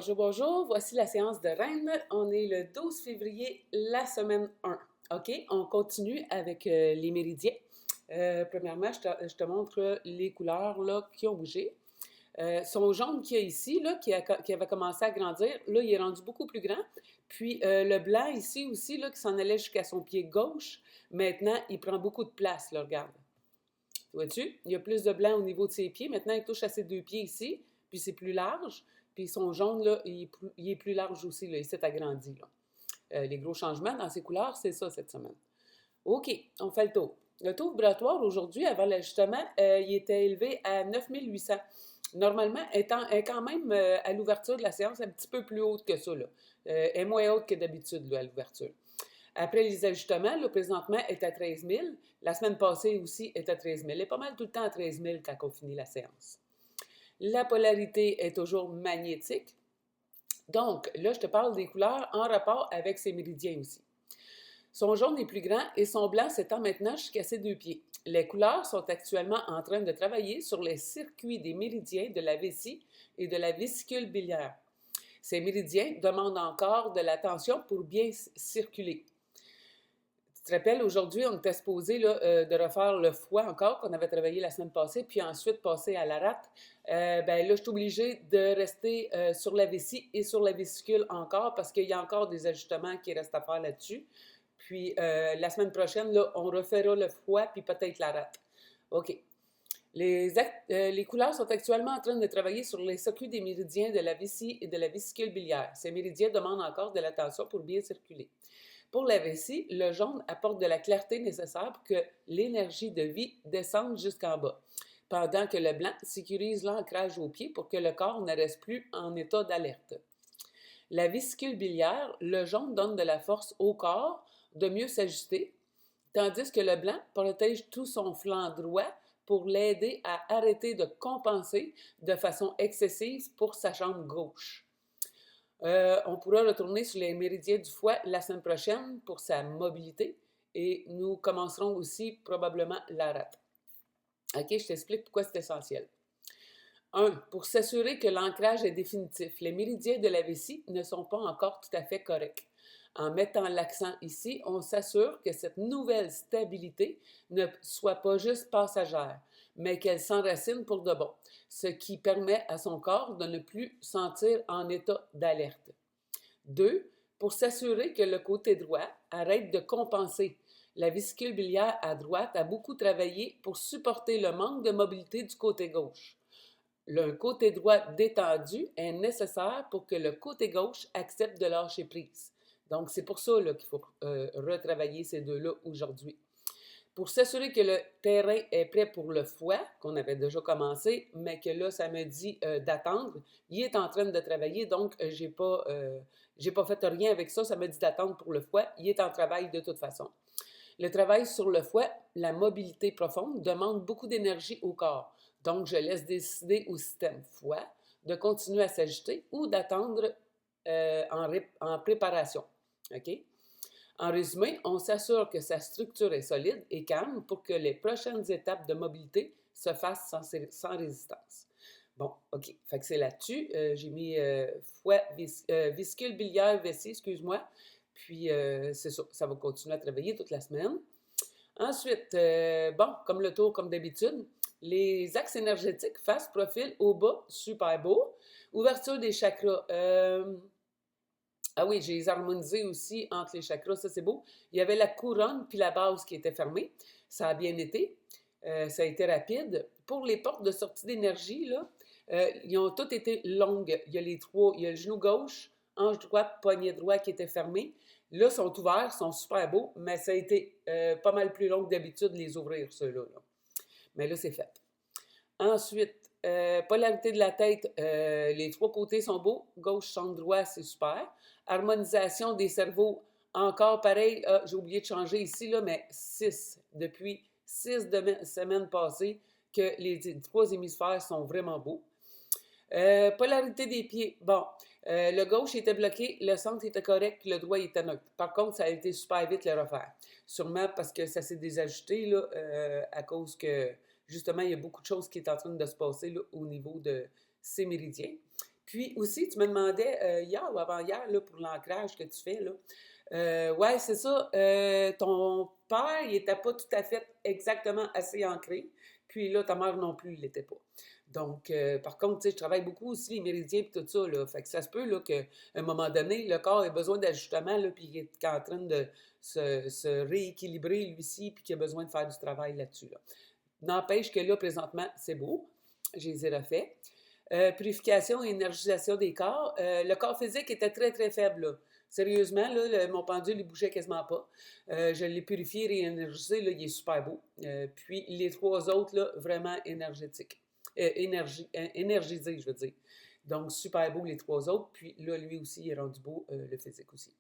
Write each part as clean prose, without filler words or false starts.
Bonjour, bonjour. Voici la séance de Rennes. On est le 12 février, la semaine 1. OK? On continue avec les méridiens. Premièrement, je te montre les couleurs là, qui ont bougé. Son jaune qu'il y a ici, là, qui avait commencé à grandir, là, il est rendu beaucoup plus grand. Puis le blanc ici aussi, là, qui s'en allait jusqu'à son pied gauche, maintenant, il prend beaucoup de place, là, regarde. Vois-tu? Il y a plus de blanc au niveau de ses pieds. Maintenant, il touche à ses deux pieds ici, puis c'est plus large. Puis son jaune, là, il est plus large aussi, là, il s'est agrandi, là. Les gros changements dans ses couleurs, c'est ça cette semaine. OK, on fait le tour. Le taux vibratoire aujourd'hui, avant l'ajustement, il était élevé à 9800. Normalement, est quand même à l'ouverture de la séance un petit peu plus haute que ça, là. Est moins haute que d'habitude, là, à l'ouverture. Après les ajustements, le présentement est à 13 000. La semaine passée aussi est à 13 000. Elle est pas mal tout le temps à 13 000 quand on finit la séance. La polarité est toujours magnétique. Donc, là, je te parle des couleurs en rapport avec ses méridiens aussi. Son jaune est plus grand et son blanc s'étend maintenant jusqu'à ses deux pieds. Les couleurs sont actuellement en train de travailler sur les circuits des méridiens de la vessie et de la vésicule biliaire. Ces méridiens demandent encore de l'attention pour bien circuler. Tu te rappelles, aujourd'hui, on était supposé là, de refaire le foie encore, qu'on avait travaillé la semaine passée, puis ensuite passer à la rate. Ben là, je suis obligée de rester sur la vessie et sur la vésicule encore parce qu'il y a encore des ajustements qui restent à faire là-dessus. Puis la semaine prochaine, là, on refera le foie puis peut-être la rate. OK. Les couleurs sont actuellement en train de travailler sur les circuits des méridiens de la vessie et de la vésicule biliaire. Ces méridiens demandent encore de l'attention pour bien circuler. Pour la vessie, le jaune apporte de la clarté nécessaire pour que l'énergie de vie descende jusqu'en bas, pendant que le blanc sécurise l'ancrage au pied pour que le corps ne reste plus en état d'alerte. La vésicule biliaire, le jaune donne de la force au corps de mieux s'ajuster, tandis que le blanc protège tout son flanc droit pour l'aider à arrêter de compenser de façon excessive pour sa jambe gauche. On pourra retourner sur les méridiens du foie la semaine prochaine pour sa mobilité et nous commencerons aussi probablement la rate. OK, je t'explique pourquoi c'est essentiel. 1. Pour s'assurer que l'ancrage est définitif, les méridiens de la vessie ne sont pas encore tout à fait corrects. En mettant l'accent ici, on s'assure que cette nouvelle stabilité ne soit pas juste passagère, mais qu'elle s'enracine pour de bon, ce qui permet à son corps de ne plus sentir en état d'alerte. 2. Pour s'assurer que le côté droit arrête de compenser. La vésicule biliaire à droite a beaucoup travaillé pour supporter le manque de mobilité du côté gauche. Le côté droit détendu est nécessaire pour que le côté gauche accepte de lâcher prise. Donc, c'est pour ça qu'il faut retravailler ces deux-là aujourd'hui. Pour s'assurer que le terrain est prêt pour le foie, qu'on avait déjà commencé, mais que là, ça me dit d'attendre, il est en train de travailler, donc j'ai pas fait rien avec ça, ça me dit d'attendre pour le foie, il est en travail de toute façon. Le travail sur le foie, la mobilité profonde, demande beaucoup d'énergie au corps. Donc, je laisse décider au système foie de continuer à s'ajuster ou d'attendre en préparation. OK? En résumé, on s'assure que sa structure est solide et calme pour que les prochaines étapes de mobilité se fassent sans résistance. Bon, OK. Fait que c'est là-dessus. J'ai mis foie, vésicule biliaire, vessie, excuse-moi. Puis, c'est ça. Ça va continuer à travailler toute la semaine. Ensuite, bon, comme le tour, comme d'habitude, les axes énergétiques face, profil, au bas, super beau. Ouverture des chakras. Ah oui, j'ai les harmonisés aussi entre les chakras, ça c'est beau. Il y avait la couronne puis la base qui était fermée. Ça a bien été. Ça a été rapide. Pour les portes de sortie d'énergie, là, ils ont toutes été longues. Il y a les trois, il y a le genou gauche, hanche droite, poignet droit qui étaient fermés. Là, ils sont ouverts, sont super beaux, mais ça a été pas mal plus long que d'habitude de les ouvrir, ceux-là. Là. Mais là, c'est fait. Ensuite, polarité de la tête, les trois côtés sont beaux. Gauche, centre, droit, c'est super. Harmonisation des cerveaux, encore pareil. Ah, j'ai oublié de changer ici, là, mais 6. Depuis 6 semaines passées que les trois hémisphères sont vraiment beaux. Polarité des pieds. Bon, le gauche était bloqué, le centre était correct, le droit était neutre. Par contre, ça a été super vite le refaire. Sûrement parce que ça s'est désajusté là, à cause que, justement, il y a beaucoup de choses qui sont en train de se passer là, au niveau de ces méridiens. Puis aussi, tu me demandais hier ou avant-hier, là, pour l'ancrage que tu fais, là. Ouais, c'est ça. Ton père, il n'était pas tout à fait exactement assez ancré. Puis là, ta mère non plus, il l'était pas. Donc, par contre, tu sais, je travaille beaucoup aussi les méridiens et tout ça, là. Fait que ça se peut, là, qu'à un moment donné, le corps ait besoin d'ajustement, là, puis qu'il est en train de se rééquilibrer, lui-ci, puis qu'il a besoin de faire du travail là-dessus, là. N'empêche que là, présentement, c'est beau. Je les ai refaits. Purification et énergisation des corps. Le corps physique était très, très faible, là. Sérieusement, là, mon pendule, il bougeait quasiment pas. Je l'ai purifié et énergisé, là, il est super beau. Puis les trois autres, là, vraiment énergétiques. Énergisés, je veux dire. Donc, super beau les trois autres. Puis là, lui aussi, il est rendu beau, le physique aussi.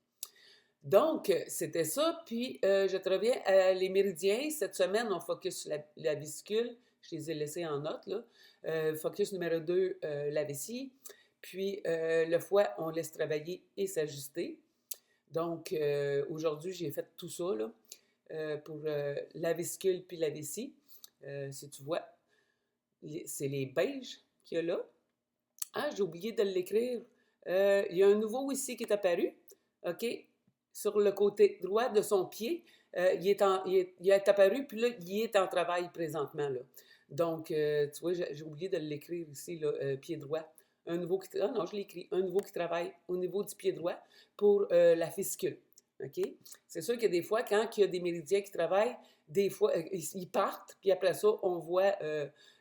Donc, c'était ça. Puis, je te reviens à les méridiens. Cette semaine, on focus sur la vésicule. Je les ai laissés en note, là. Focus numéro 2, la vessie. Puis, le foie, on laisse travailler et s'ajuster. Donc, aujourd'hui, j'ai fait tout ça, là, pour la vésicule puis la vessie. Si tu vois, c'est les beiges qu'il y a là. Ah, j'ai oublié de l'écrire. Il y a un nouveau ici qui est apparu. OK? Sur le côté droit de son pied, il est apparu, puis là, il est en travail présentement, là. Donc, tu vois, j'ai oublié de l'écrire ici, là, pied droit. Un nouveau qui... Ah non, je l'ai écrit. Un nouveau qui travaille au niveau du pied droit pour la fésicule. OK? C'est sûr que des fois, quand il y a des méridiens qui travaillent, des fois, ils partent, puis après ça, on voit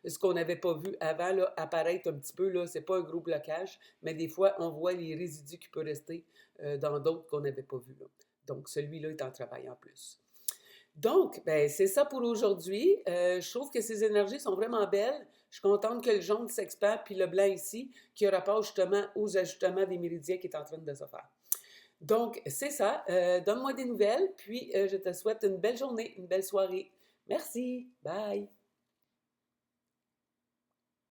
ce qu'on n'avait pas vu avant là, apparaître un petit peu. Là, c'est pas un gros blocage, mais des fois, on voit les résidus qui peuvent rester dans d'autres qu'on n'avait pas vus. Là. Donc, celui-là est en travail en plus. Donc, ben, c'est ça pour aujourd'hui. Je trouve que ces énergies sont vraiment belles. Je suis contente que le jaune s'expande, puis le blanc ici, qui a rapport justement aux ajustements des méridiens qui est en train de se faire. Donc, c'est ça. Donne-moi des nouvelles, puis je te souhaite une belle journée, une belle soirée. Merci. Bye.